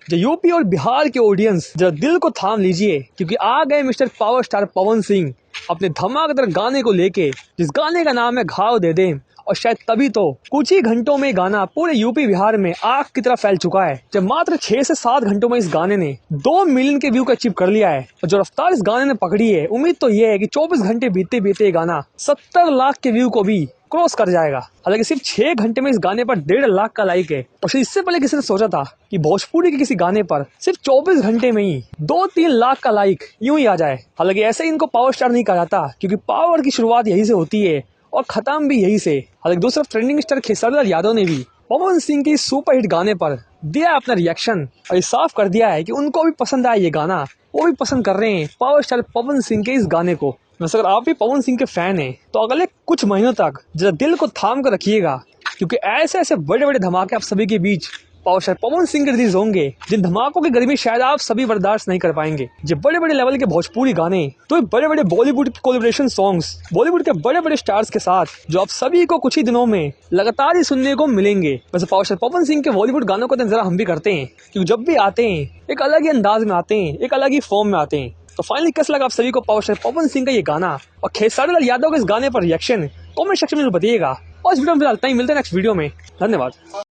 जो यूपी और बिहार के ऑडियंस जरा दिल को थाम लीजिए, क्योंकि आ गए mister power star Pawan Singh अपने धमाकेदार गाने को लेके, जिस गाने का नाम है घाव दे दे। और शायद तभी तो कुछ ही घंटों में गाना पूरे यूपी बिहार में आग की तरह फैल चुका है। जब मात्र 6 से 7 घंटों में इस गाने ने 2 मिलियन के व्यू का अचीव कर लिया है और जो रफ्तार इस गाने ने पकड़ी है, उम्मीद तो ये है कि 24 घंटे बीते बीते ये गाना 70 लाख के व्यू को भी क्रॉस कर जाएगा। हालांकि सिर्फ 6 घंटे में इस गाने पर 1.5 लाख का लाइक है। और इससे पहले किसी ने सोचा था कि भोजपुरी के किसी गाने पर सिर्फ 24 घंटे में ही 2-3 लाख का लाइक यूं ही आ जाए। हालांकि ऐसे ही इनको पावर स्टार नहीं कहा जाता, क्योंकि पावर की शुरुआत यही से होती है और खत्म भी यही से। हालांकि दूसरा ट्रेंडिंग स्टार खेसारी यादव ने भी पवन सिंह के सुपरहिट गाने पर दिया अपना रिएक्शन और ये साफ कर दिया है कि उनको भी पसंद आया ये गाना, वो भी पसंद कर रहे हैं पावर स्टार पवन सिंह के इस गाने को। वैसे अगर आप भी पवन सिंह के फैन हैं तो अगले कुछ महीनों तक जरा दिल को थाम कर रखिएगा, क्योंकि ऐसे ऐसे बड़े बड़े धमाके आप सभी के बीच पावर स्टार पवन सिंह के रिलीज होंगे, जिन धमाकों की गर्मी शायद आप सभी बर्दाश्त नहीं कर पाएंगे। जो बड़े बड़े लेवल के भोजपुरी गाने, तो बड़े बड़े बॉलीवुड के कोलैबोरेशन सॉन्ग्स, बॉलीवुड के बड़े बड़े स्टार्स के साथ, जो आप सभी को कुछ ही दिनों में लगातार ही सुनने को मिलेंगे। वैसे पावर स्टार पवन सिंह के बॉलीवुड गानों को तो जरा हम भी करते हैं, क्योंकि जब भी आते हैं एक अलग ही अंदाज में आते हैं, एक अलग ही फॉर्म में आते हैं। तो फाइनली कैसा लगा आप सभी को पावर स्टार पवन सिंह का ये गाना और खेसारी यादव के इस गाने पर रिएक्शन कमेंट सेक्शन में बताइएगा। और इस वीडियो में मिलते हैं नेक्स्ट वीडियो में। धन्यवाद।